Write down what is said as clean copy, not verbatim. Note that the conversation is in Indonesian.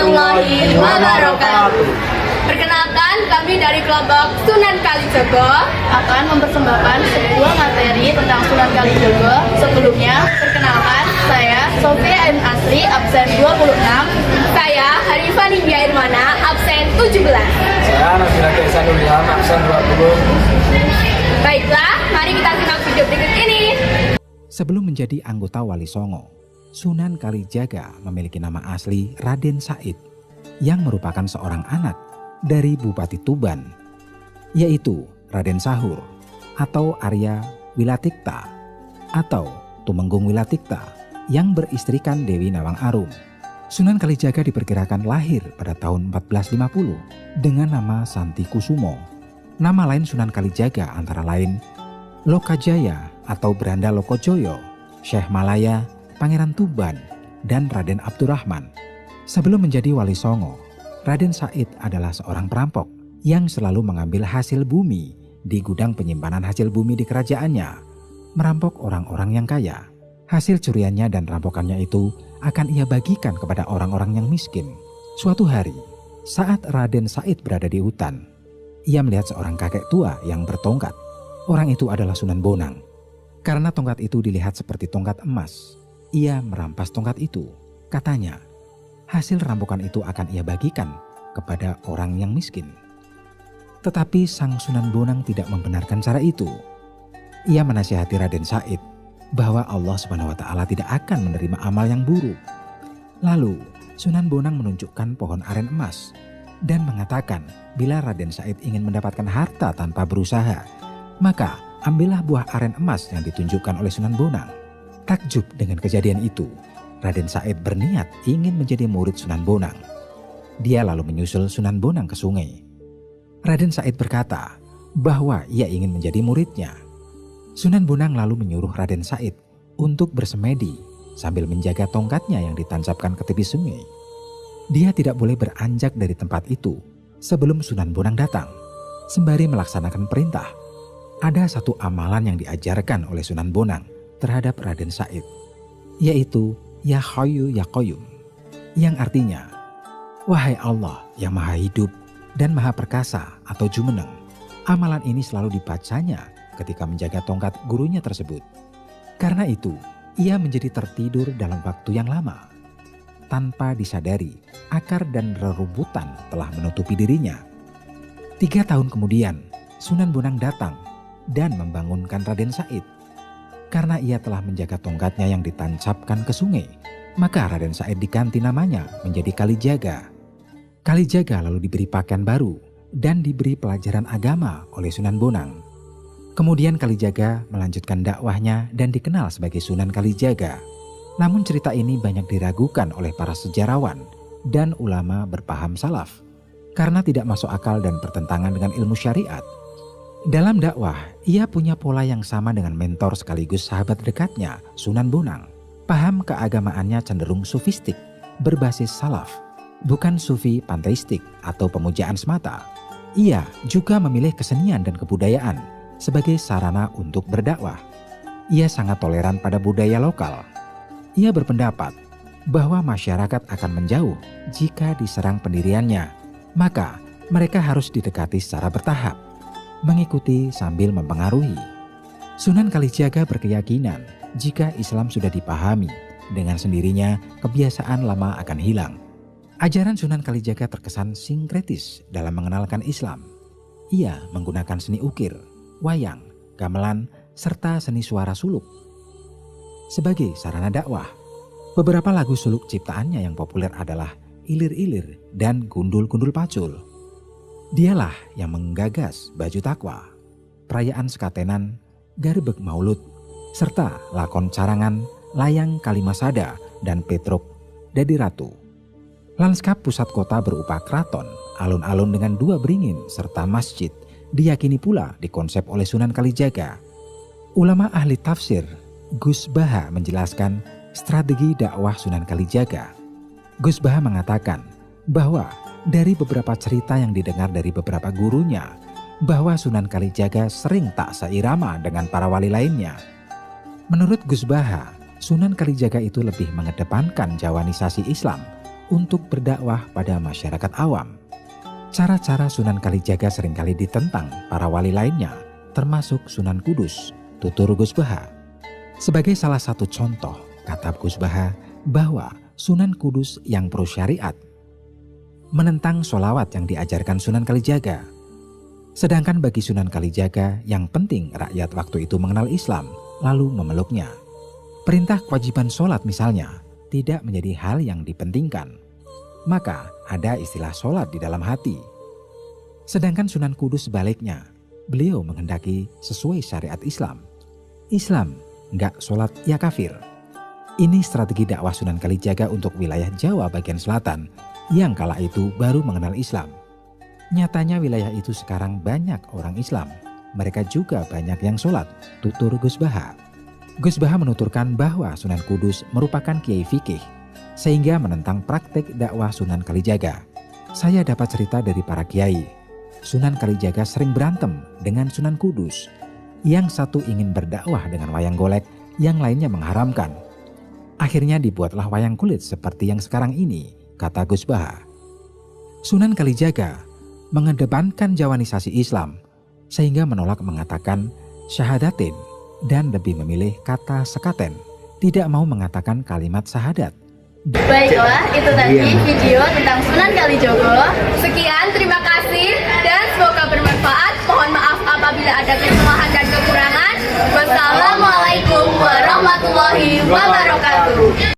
warahmatullahi wabarakatuh. Perkenalkan, kami dari kelompok Sunan Kalijogo akan mempersembahkan sebuah materi tentang Sunan Kalijogo. Sebelumnya, perkenalkan, saya Sofia M. Asri, absen 26. Saya Harifah Ninggia Irmana, absen 17. Saya Nabila Ihsanul Ilham, absen 20. Baiklah, mari kita simak video berikut ini. Sebelum menjadi anggota Wali Songo, Sunan Kalijaga memiliki nama asli Raden Said yang merupakan seorang anak dari Bupati Tuban, yaitu Raden Sahur atau Arya Wilatikta atau Tumenggung Wilatikta yang beristrikan Dewi Nawang Arum. Sunan Kalijaga diperkirakan lahir pada tahun 1450 dengan nama Santi Kusumo. Nama lain Sunan Kalijaga antara lain Lokajaya atau Branda Lokojoyo, Syekh Malaya, Pangeran Tuban, dan Raden Abdurrahman. Sebelum menjadi Wali Songo, Raden Said adalah seorang perampok yang selalu mengambil hasil bumi di gudang penyimpanan hasil bumi di kerajaannya, merampok orang-orang yang kaya. Hasil curiannya dan rampokannya itu akan ia bagikan kepada orang-orang yang miskin. Suatu hari, saat Raden Said berada di hutan, ia melihat seorang kakek tua yang bertongkat. Orang itu adalah Sunan Bonang. Karena tongkat itu dilihat seperti tongkat emas, ia merampas tongkat itu. Katanya, hasil rampokan itu akan ia bagikan kepada orang yang miskin. Tetapi sang Sunan Bonang tidak membenarkan cara itu. Ia menasihati Raden Said bahwa Allah SWT tidak akan menerima amal yang buruk. Lalu Sunan Bonang menunjukkan pohon aren emas dan mengatakan bila Raden Said ingin mendapatkan harta tanpa berusaha, maka ambillah buah aren emas yang ditunjukkan oleh Sunan Bonang. Takjub dengan kejadian itu, Raden Said berniat ingin menjadi murid Sunan Bonang. Dia lalu menyusul Sunan Bonang ke sungai. Raden Said berkata bahwa ia ingin menjadi muridnya. Sunan Bonang lalu menyuruh Raden Said untuk bersemedi sambil menjaga tongkatnya yang ditancapkan ke tepi sungai. Dia tidak boleh beranjak dari tempat itu sebelum Sunan Bonang datang. Sembari melaksanakan perintah, ada satu amalan yang diajarkan oleh Sunan Bonang terhadap Raden Said, yaitu Ya Hayyu Ya Qayyum, yang artinya, wahai Allah yang maha hidup dan maha perkasa atau jumeneng. Amalan ini selalu dibacanya ketika menjaga tongkat gurunya tersebut. Karena itu, ia menjadi tertidur dalam waktu yang lama. Tanpa disadari, akar dan rerumputan telah menutupi dirinya. 3 tahun kemudian, Sunan Bonang datang dan membangunkan Raden Said. Karena ia telah menjaga tongkatnya yang ditancapkan ke sungai, maka Raden Said diganti namanya menjadi Kalijaga. Kalijaga lalu diberi pakaian baru dan diberi pelajaran agama oleh Sunan Bonang. Kemudian Kalijaga melanjutkan dakwahnya dan dikenal sebagai Sunan Kalijaga. Namun cerita ini banyak diragukan oleh para sejarawan dan ulama berpaham salaf karena tidak masuk akal dan bertentangan dengan ilmu syariat. Dalam dakwah, ia punya pola yang sama dengan mentor sekaligus sahabat dekatnya, Sunan Bonang. Paham keagamaannya cenderung sufistik, berbasis salaf, bukan sufi panteistik atau pemujaan semata. Ia juga memilih kesenian dan kebudayaan sebagai sarana untuk berdakwah. Ia sangat toleran pada budaya lokal. Ia berpendapat bahwa masyarakat akan menjauh jika diserang pendiriannya, maka mereka harus didekati secara bertahap, mengikuti sambil mempengaruhi. Sunan Kalijaga berkeyakinan jika Islam sudah dipahami, dengan sendirinya kebiasaan lama akan hilang. Ajaran Sunan Kalijaga terkesan sinkretis dalam mengenalkan Islam. Ia menggunakan seni ukir, wayang, gamelan, serta seni suara suluk sebagai sarana dakwah. Beberapa lagu suluk ciptaannya yang populer adalah Ilir-ilir dan Gundul-gundul Pacul. Dialah yang menggagas Baju Takwa, perayaan sekatenan, Garbeg Maulud, serta lakon carangan, Layang Kalimasada, dan Petruk Dadi Ratu. Lanskap pusat kota berupa keraton, alun-alun dengan 2 beringin, serta masjid diyakini pula dikonsep oleh Sunan Kalijaga. Ulama ahli tafsir Gus Baha menjelaskan strategi dakwah Sunan Kalijaga. Gus Baha mengatakan bahwa dari beberapa cerita yang didengar dari beberapa gurunya, bahwa Sunan Kalijaga sering tak seirama dengan para wali lainnya. Menurut Gus Baha, Sunan Kalijaga itu lebih mengedepankan Jawanisasi Islam untuk berdakwah pada masyarakat awam. Cara-cara Sunan Kalijaga seringkali ditentang para wali lainnya, termasuk Sunan Kudus, tutur Gus Baha. Sebagai salah satu contoh, kata Gus Baha bahwa Sunan Kudus yang pro syariat menentang sholawat yang diajarkan Sunan Kalijaga. Sedangkan bagi Sunan Kalijaga yang penting rakyat waktu itu mengenal Islam lalu memeluknya. Perintah kewajiban sholat misalnya tidak menjadi hal yang dipentingkan. Maka ada istilah sholat di dalam hati. Sedangkan Sunan Kudus sebaliknya, beliau menghendaki sesuai syariat Islam. Islam nggak sholat ya kafir. Ini strategi dakwah Sunan Kalijaga untuk wilayah Jawa bagian selatan yang kala itu baru mengenal Islam. Nyatanya wilayah itu sekarang banyak orang Islam. Mereka juga banyak yang sholat, tutur Gus Baha. Gus Baha menuturkan bahwa Sunan Kudus merupakan kiai fikih, sehingga menentang praktek dakwah Sunan Kalijaga. Saya dapat cerita dari para kiai. Sunan Kalijaga sering berantem dengan Sunan Kudus. Yang satu ingin berdakwah dengan wayang golek, yang lainnya mengharamkan. Akhirnya dibuatlah wayang kulit seperti yang sekarang ini, kata Gus Baha. Sunan Kalijaga mengedepankan jawanisasi Islam, sehingga menolak mengatakan syahadatin dan lebih memilih kata sekaten, tidak mau mengatakan kalimat syahadat. Baiklah, itu tadi video tentang Sunan Kalijogo. Sekian, terima kasih dan semoga bermanfaat. Mohon maaf apabila ada kesalahan dan kekurangan. Wassalamualaikum warahmatullahi wabarakatuh.